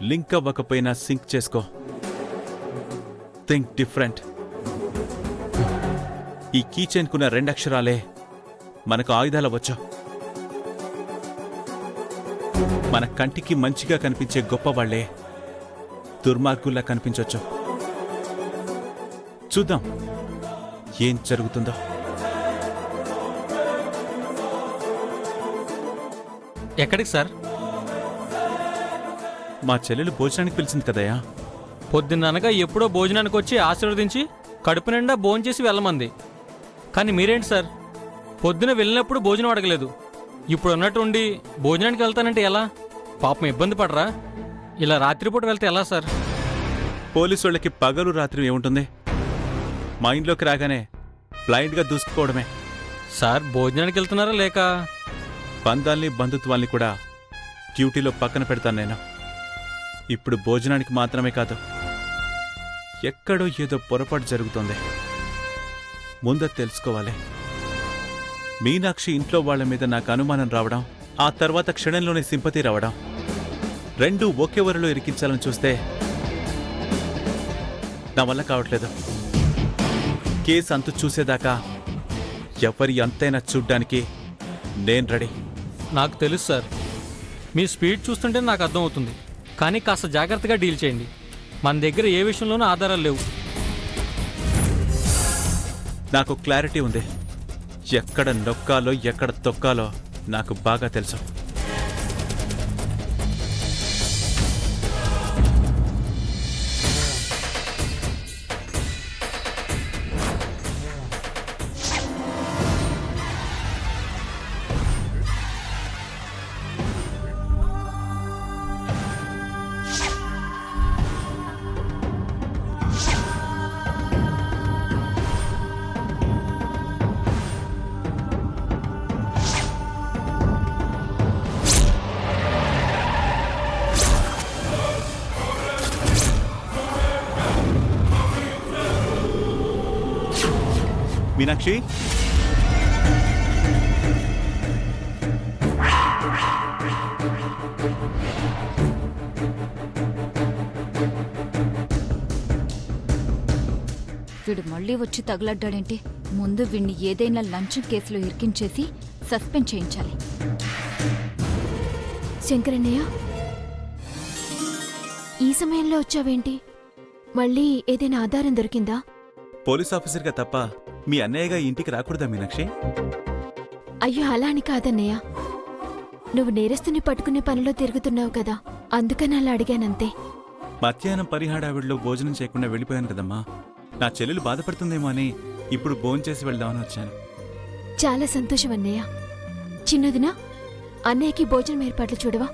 Link అవ్వకపోయినా sync చేసుకో. Think different. ఈ కీచైన్కున్న 2 అక్షరాలే మనకు ఆయుధాలవచ్చు. మన కంటికి మంచిగా కనిపించే గొప్పవాళ్లే దుర్మార్గుల్లా కనిపించొచ్చు. చూద్దాం ఏం జరుగుతుందో. ఎక్కడికి సార్? మా చెల్లెలు భోజనానికి పిలిచింది కదయ్యా. పొద్దున్ననగా ఎప్పుడో భోజనానికి వచ్చి ఆశీర్వదించి కడుపు నిండా భోంచేసి వెళ్ళమంది. కానీ మీరేంటి సార్, పొద్దున వెళ్ళినప్పుడు భోజనం అడగలేదు, ఇప్పుడు ఉన్నట్టుండి భోజనానికి వెళ్తానంటే ఎలా? పాపం ఇబ్బంది పడరా? ఇలా రాత్రిపూట వెళ్తే ఎలా సార్? పోలీసు వాళ్ళకి పగలు రాత్రి ఏముంటుంది? మైండ్లోకి రాగానే బ్లైండ్గా దూసుకుపోవడమే. సార్ భోజనానికి వెళ్తున్నారా లేక? బంధాల్ని బంధుత్వాల్ని కూడా డ్యూటీలో పక్కన పెడతాను నేను. ఇప్పుడు భోజనానికి మాత్రమే కాదు, ఎక్కడో ఏదో పొరపాటు జరుగుతోంది. ముందు తెలుసుకోవాలి. మీనాక్షి ఇంట్లో వాళ్ల మీద నాకు అనుమానం రావడం, ఆ తర్వాత క్షణంలోనే సింపతి రావడం, రెండూ ఒకే వరలో ఇరికించాలని చూస్తే నా వల్ల కావట్లేదు. కేసు అంతు చూసేదాకా ఎవరి అంతైనా చూడ్డానికి నేను రెడీ. నాకు తెలుసు సార్, మీ స్పీడ్ చూస్తుంటే నాకు అర్థమవుతుంది. కానీ కాస్త జాగ్రత్తగా డీల్ చేయండి. మన దగ్గర ఏ విషయంలోనూ ఆధారాలు లేవు. నాకు క్లారిటీ ఉంది. ఎక్కడ నొక్కాలో ఎక్కడ తొక్కాలో నాకు బాగా తెలుసు. మీనాక్షి, వీడు మళ్ళీ వచ్చి తగలడ్డాడేంటి? ముందు వీణ్ణి ఏదైనా లంచం కేసులో ఇరికించేసి సస్పెండ్ చేయించాలి. శంకరన్నయ్య, ఈ సమయంలో వచ్చావేంటి? మళ్ళీ ఏదైనా ఆధారం దొరికిందా? పోలీస్ ఆఫీసర్గా తప్ప మీ అన్నయ్యగా ఇంటికి రాకూడదా మీనాక్షి? అయ్యో అలా అని కాదన్నయ్య, నువ్వు నేరస్తుని పట్టుకునే పనిలో తిరుగుతున్నావు కదా, అందుకని అలా అడిగానంతే. మధ్యాహ్నం పరిహాడావిడిలో భోజనం చేయకుండా వెళ్ళిపోయాను కదమ్మా. నా చెల్లెలు బాధపడుతుందేమో అని ఇప్పుడు భోంచేసి వెళ్దామని వచ్చాను. చాలా సంతోషం అన్నయ్య. చిన్నదినా, అన్నయ్యకి భోజనం ఏర్పాట్లు చూడవా?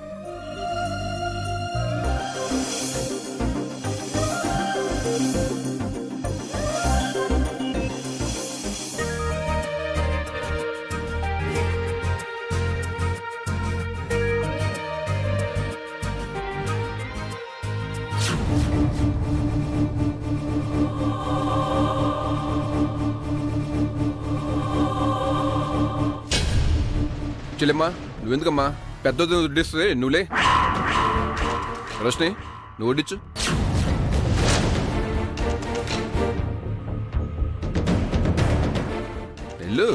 చెల్లెమ్మా, నువ్వెందుకమ్మా పెద్ద వడ్డిస్తుంది? నువ్వులే. రోషిని, నువ్వు వడ్డించు. వెళ్ళు.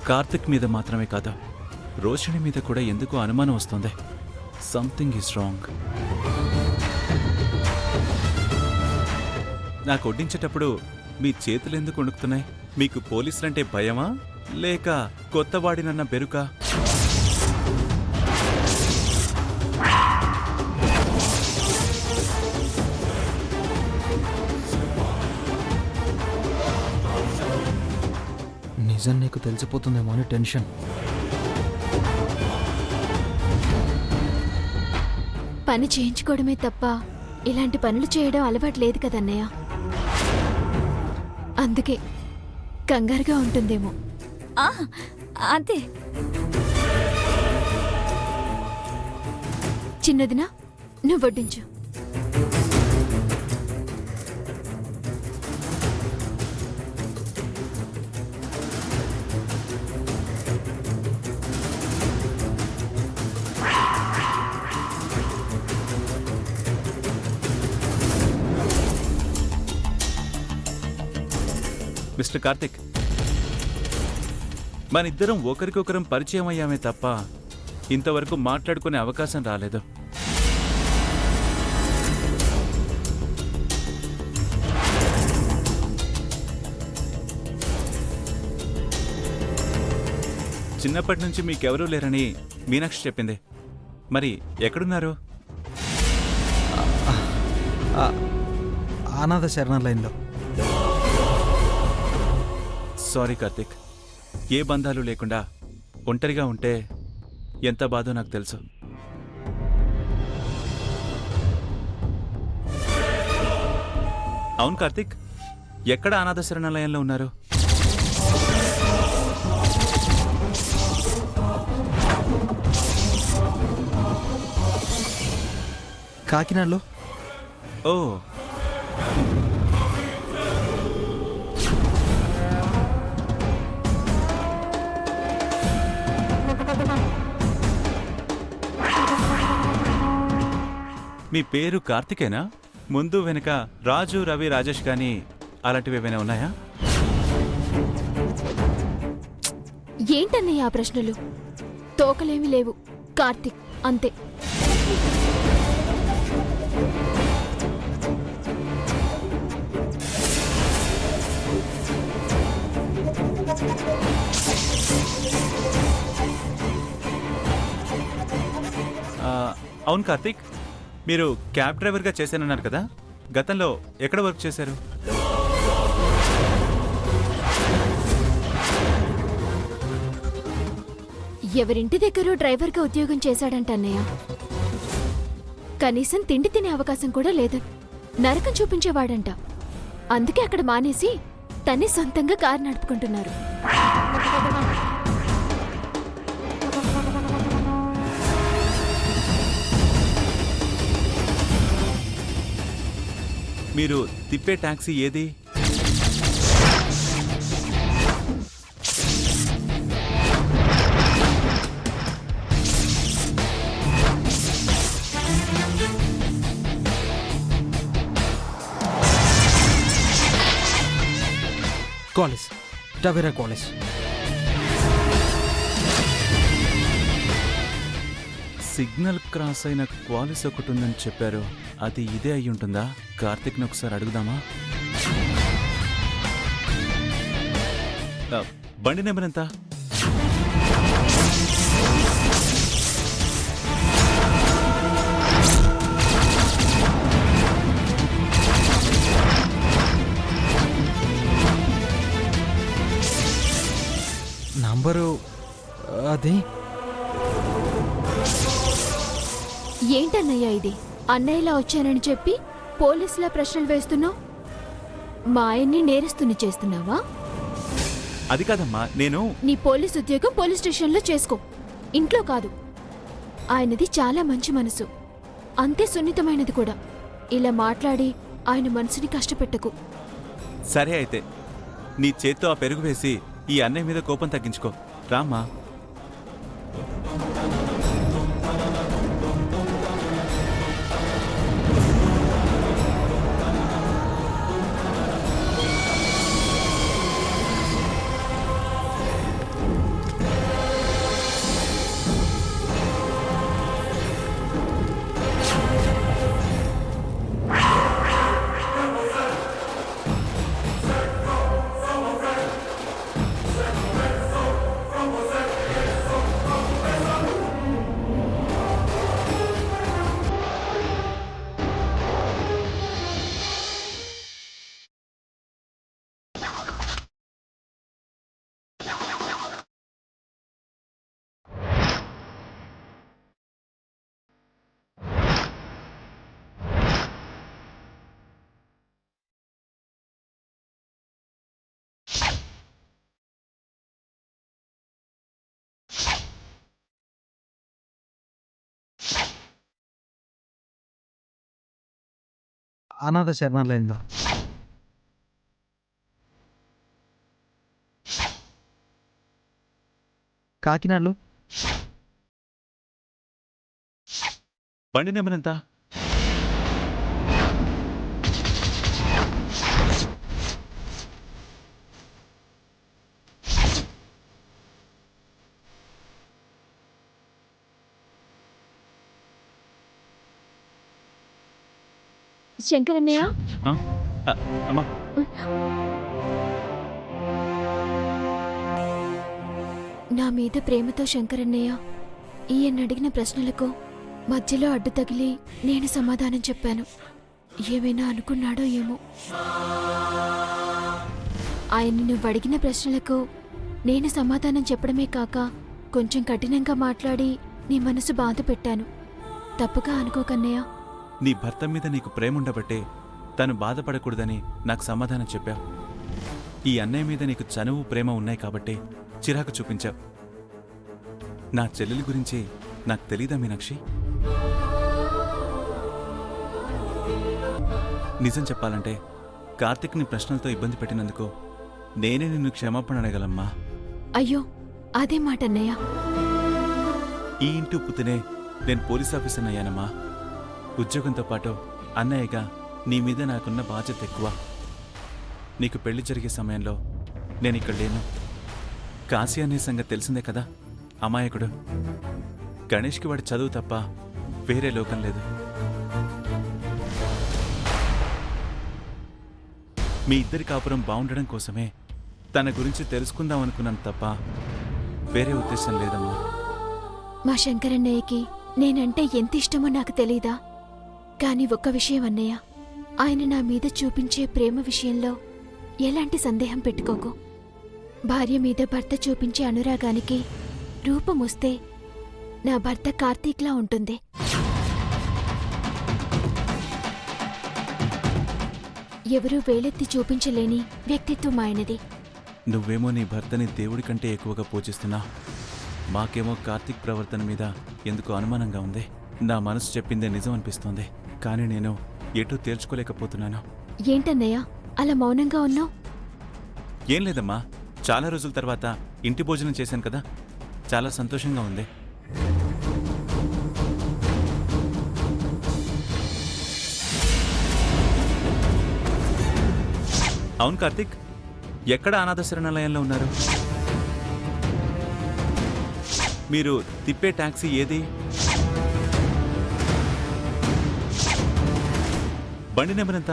కార్తిక్ మీద మాత్రమే కాదు, రోషిణి మీద కూడా ఎందుకో అనుమానం వస్తుంది. Something is wrong. నాకు వడ్డించేటప్పుడు మీ చేతులు ఎందుకు వణుకుతున్నాయి? మీకు పోలీసులంటే భయమా లేక కొత్తవాడినన్న బెరుకా? నిజం నీకు తెలిసిపోతుందేమో అని టెన్షన్. పని చేయించుకోవడమే తప్ప ఇలాంటి పనులు చేయడం అలవాటు లేదు కదన్నయ్య. అందుకే కంగారుగా ఉంటుందేమో. ఆ, అంతే. చిన్నదినా, నువ్వు వడ్డించు. మిస్టర్ కార్తిక్, మనిద్దరం ఒకరికొకరం పరిచయం అయ్యామే తప్ప ఇంతవరకు మాట్లాడుకునే అవకాశం రాలేదు. చిన్నప్పటి నుంచి మీకెవరూ లేరని మీనాక్షి చెప్పింది. మరి ఎక్కడున్నారు? అనాథ శరణాలయంలో. సారీ కార్తిక్, ఏ బంధాలు లేకుండా ఒంటరిగా ఉంటే ఎంత బాధో నాకు తెలుసు. అవును కార్తిక్, ఎక్కడ అనాథ శరణాలయంలో ఉన్నారు? కాకినాడలో. ఓ, మీ పేరు కార్తికేనా? ముందు వెనుక రాజు, రవి, రాజేష్ కానీ అలాంటివి ఏమైనా ఉన్నాయా? ఏంటన్నయ్య ఆ ప్రశ్నలు? తోకలేమి లేవు, కార్తిక్ అంతే. అవును కార్తిక్, మీరు క్యాబ్ డ్రైవర్గా చేశానన్నారు కదా, గతంలో ఎక్కడ వర్క్ చేశారు? ఎవరింటి దగ్గర డ్రైవర్గా ఉద్యోగం చేశాడంట అన్నయ్య. కనీసం తిండి తినే అవకాశం కూడా లేదు. నరకం చూపించేవాడంట. అందుకే అక్కడ మానేసి తనే సొంతంగా కారు నడుపుకుంటున్నారు. మీరు తిప్పే టాక్సీ ఏది? College, Tavera college. Signal cross అయిన క్వాలిస్ ఒకటి ఉందని చెప్పారు. అది ఇదే అయి ఉంటుందా? కార్తిక్ని ఒకసారి అడుగుదామా? బండి నెంబర్ ఎంత? నంబరు అది. ఏంటన్నయ్య ఇది? అన్నయ్యలా వచ్చానని చెప్పి పోలీసులా ప్రశ్నలు వేస్తున్నావు. మా ఆయన్ని నేరస్తుని చేస్తున్నావా? అది కాదమ్మా, నేను నీ పోలీస్ ఉద్యోగం పోలీస్ స్టేషన్లో చేసుకో, ఇంట్లో కాదు. ఆయనది చాలా మంచి మనసు, అంతే సున్నితమైనది కూడా. ఇలా మాట్లాడి ఆయన మనసుని కష్టపెట్టకు. సరే అయితే నీ చేత్తో ఆ పెరుగు వేసి ఈ అన్నయ్య మీద కోపం తగ్గించుకో. రామ్మా. అనాథ శరణాలయంలో. కాకినాడలో. బండి నెంబర్ ఎంత? శంకరన్నయ్య, ఆ? అమ్మా, నా మీద ప్రేమతో శంకరన్నయ్య ఈయన అడిగిన ప్రశ్నలకు మధ్యలో అడ్డు తగిలి నేను సమాధానం చెప్పాను. ఏమైనా అనుకున్నాడో ఏమో. ఆయన నువ్వు అడిగిన ప్రశ్నలకు నేను సమాధానం చెప్పడమే కాక కొంచెం కఠినంగా మాట్లాడి నీ మనసు బాధ పెట్టాను. తప్పుగా అనుకోకన్నయ్య. నీ భర్త మీద నీకు ప్రేమ ఉండబట్టే తను బాధపడకూడదని నాకు సమాధానం చెప్పావు. ఈ అన్నయ్య మీద నీకు చనువు ప్రేమ ఉన్నాయి కాబట్టి చిరాకు చూపించావు. నా చెల్లెలి గురించి నాకు తెలీదా మీనాక్షి? నిజం చెప్పాలంటే కార్తిక్ని ప్రశ్నలతో ఇబ్బంది పెట్టినందుకు నేనే నిన్ను క్షమాపణ అడగలమ్మా. అయ్యో, అదే మాట అన్నయ్య. ఈ ఇంటి ఉప్పుతేనే నేను పోలీస్ ఆఫీసర్ అయ్యానమ్మా. ఉద్యోగంతో పాటు అన్నయ్యగా నీ మీద నాకున్న బాధ్యత ఎక్కువ. నీకు పెళ్లి జరిగే సమయంలో నేను ఇక్కడ లేను. కాశీ అనే సంగతి తెలిసిందే కదా, అమాయకుడు. గణేష్కి వాడి చదువు తప్ప వేరే లోకం లేదు. మీ ఇద్దరి కాపురం బాగుండడం కోసమే తన గురించి తెలుసుకుందాం అనుకున్నాను తప్ప వేరే ఉద్దేశం లేదమ్మా. మా శంకరన్నయ్యకి నేనంటే ఎంత ఇష్టమో నాకు తెలీదా? కాని ఒక్క విషయం అన్నయ్య, ఆయన నా మీద చూపించే ప్రేమ విషయంలో ఎలాంటి సందేహం పెట్టుకోకు. భార్య మీద భర్త చూపించే అనురాగానికి రూపం వస్తే నా భర్త కార్తీక్లా ఉంటుంది. ఎవరూ వేలెత్తి చూపించలేని వ్యక్తిత్వం ఆయనది. నువ్వేమో నీ భర్తని దేవుడి కంటే ఎక్కువగా పూజిస్తున్నా. మాకేమో కార్తీక్ ప్రవర్తన మీద ఎందుకు అనుమానంగా ఉంది. నా మనసు చెప్పిందే నిజం అనిపిస్తోంది, కానీ నేను ఎటూ తేల్చుకోలేకపోతున్నాను. ఏంటన్నయ్య అలా మౌనంగా ఉన్నావు? ఏం లేదమ్మా, చాలా రోజుల తర్వాత ఇంటి భోజనం చేశాను కదా, చాలా సంతోషంగా ఉంది. అవును కార్తీక్, ఎక్కడ అనాథ శరణాలయంలో ఉన్నారు? మీరు తిప్పే టాక్సీ ఏది? బండి నెంబర్ ఎంత?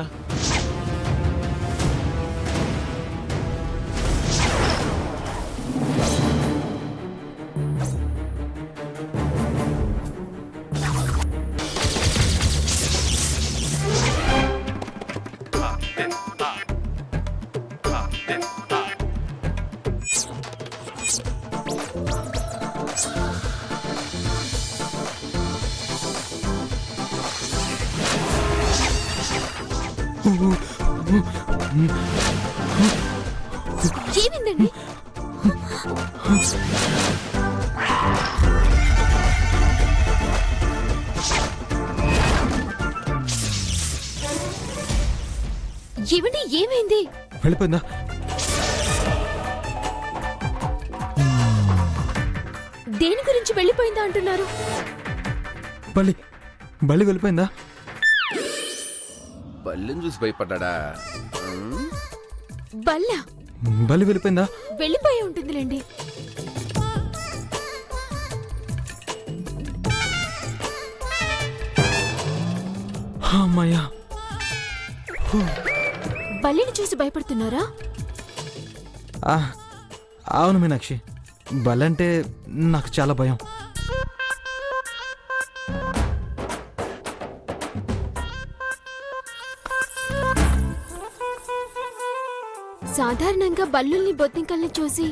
ఏమిందండి? ఏమిటి, ఏమైంది? వెళ్ళిపోయిందా? దేని గురించి వెళ్ళిపోయిందా అంటున్నారు? బలి వెళ్ళిపోయిందా? బల్లిని చూసి భయపడ్డా? బల్లా బలి వెళ్ళిపోయిందా? వెళ్ళిపోయి ఉంటుందిలేండి. అమ్మాయ్యా. బల్లిని చూసి భయపడుతున్నారా? అవును మీనాక్షి, బలంటే నాకు చాలా భయం. సాధారణంగా బల్లుల్ని బొద్దింకల్ని చూసి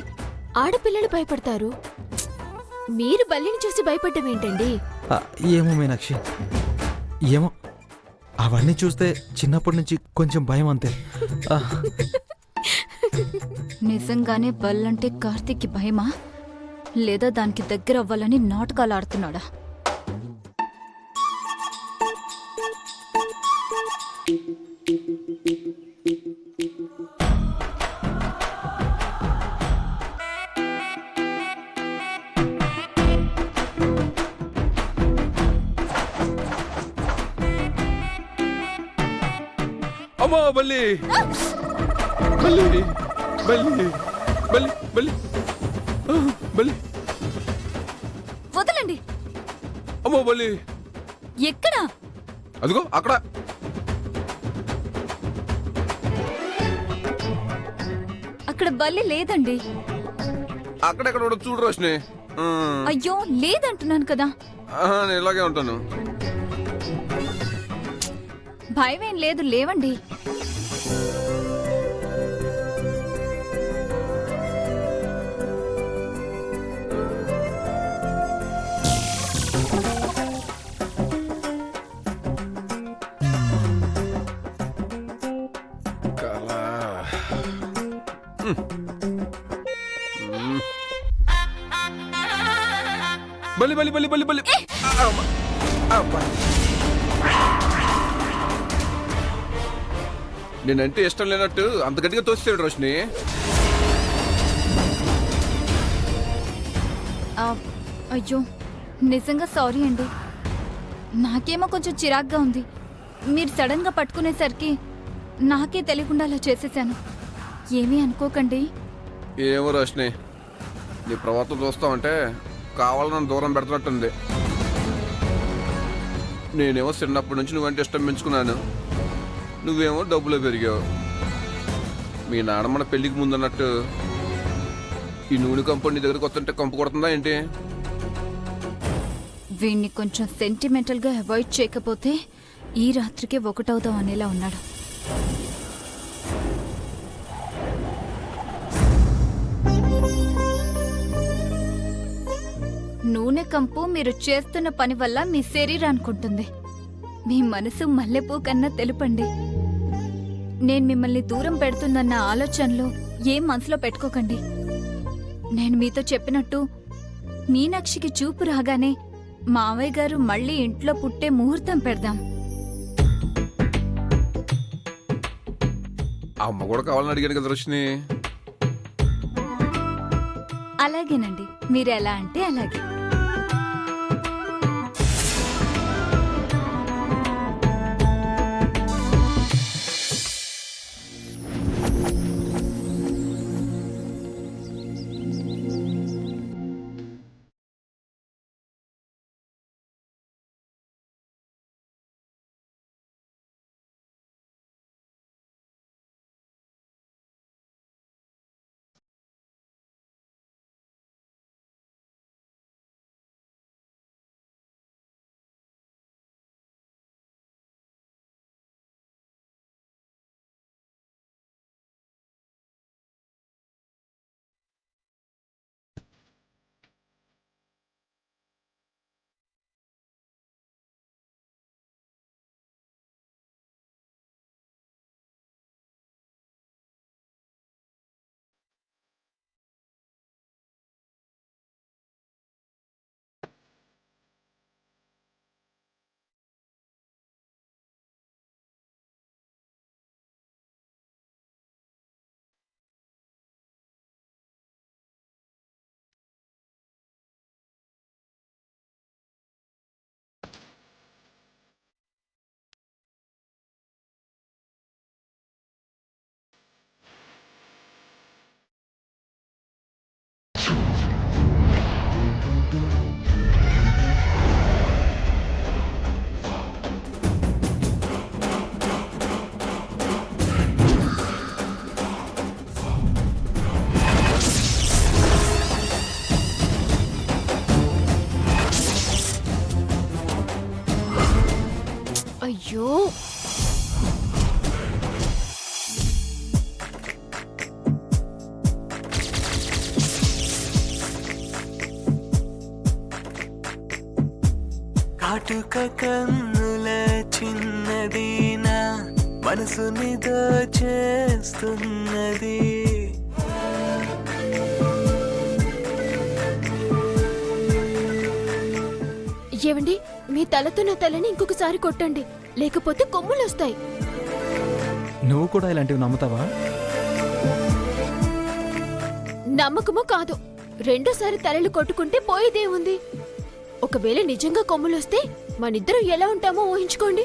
ఆడపిల్లలు భయపడతారు. మీరు బల్లిని చూసి భయపడ్డం ఏంటండి? ఏమో మీనాక్షి, ఏమో అవన్నీ చూస్తే చిన్నప్పటి నుంచి కొంచెం భయం అంతే. నిజంగానే బల్లంటే కార్తీక్కి భయమా, లేదా దానికి దగ్గర అవ్వాలని నాటకాలు ఆడుతున్నాడా? అమ్మో బల్లి బల్లి బల్లి బల్లి బల్లి ఆ, బల్లి వదలండి. అమ్మో బల్లి ఎక్కడా? అదిగో అక్కడ అక్కడ బల్లి లేదండి. అక్కడెక్కడ ఉండదు చూడు రోషిని. అయ్యో లేదంటున్నాను కదా. నేను ఇలాగే ఉంటాను. భయం ఏం లేదు, లేవండి. బలి బలి బలి బలి బలి నేనంటే ఇష్టం లేనట్టు అంత గట్టిగా తోస్తాడు రోషిని. అయ్యో నిజంగా సారీ అండి. నాకేమో కొంచెం చిరాగ్గా ఉంది. మీరు సడన్ గా పట్టుకునేసరికి నాకే తెలియకుండా అలా చేసేసాను. ఏమీ అనుకోకండి. ఏమో రోషిని, నీ ప్రవర్తన చూస్తామంటే కావాలని దూరం పెడుతున్నట్టుంది. నేనేమో చిన్నప్పటి నుంచి నువ్వంటే ఇష్టం పెంచుకున్నాను, నువ్వేమో డబ్బులో పెరిగావు. మీ నాన్నమ్మ పెళ్లికి ముందన్నట్టు ఈ నూనె కంపెనీ దగ్గరకు వస్తుంటే కంపు కొడుతుందా ఏంటి? వీణ్ణి కొంచెం సెంటిమెంటల్ గా అవాయిడ్ చేయకపోతే ఈ రాత్రికే ఒకటవుతాం అనేలా ఉన్నాడు. నూనె కంపు మీరు చేస్తున్న పని వల్ల మీ శరీరానికి ఉంటుంది. మీ మనసు మల్లెపూ కన్నా తెలుపండి. నేను మిమ్మల్ని దూరం పెడుతుందన్న ఆలోచనలో ఏం మనసులో పెట్టుకోకండి. నేను మీతో చెప్పినట్టు మీనాక్షికి చూపు రాగానే మావయ్య గారు మళ్ళీ ఇంట్లో పుట్టే ముహూర్తం పెడదాం. అమ్మ కూడా కావాలని అడిగాను కదా రోషిని. అలాగేనండి, మీరు ఎలా అంటే అలాగే. అయ్యో కాటుక కన్నుల చిన్నదీనా మనసుని దోచేస్తున్నది. ఏవండి, మీ తలతో నా తలని ఇంకొకసారి కొట్టండి, లేకపోతే కొమ్ములు వస్తాయి. నువ్వు కూడా ఇలాంటివి నమ్ముతావా? నమ్మకమో కాదు, రెండోసారి తలలు కొట్టుకుంటే పోయేదేముంది? ఒకవేళ నిజంగా కొమ్ములు వస్తే మనిద్దరం ఎలా ఉంటామో ఊహించుకోండి.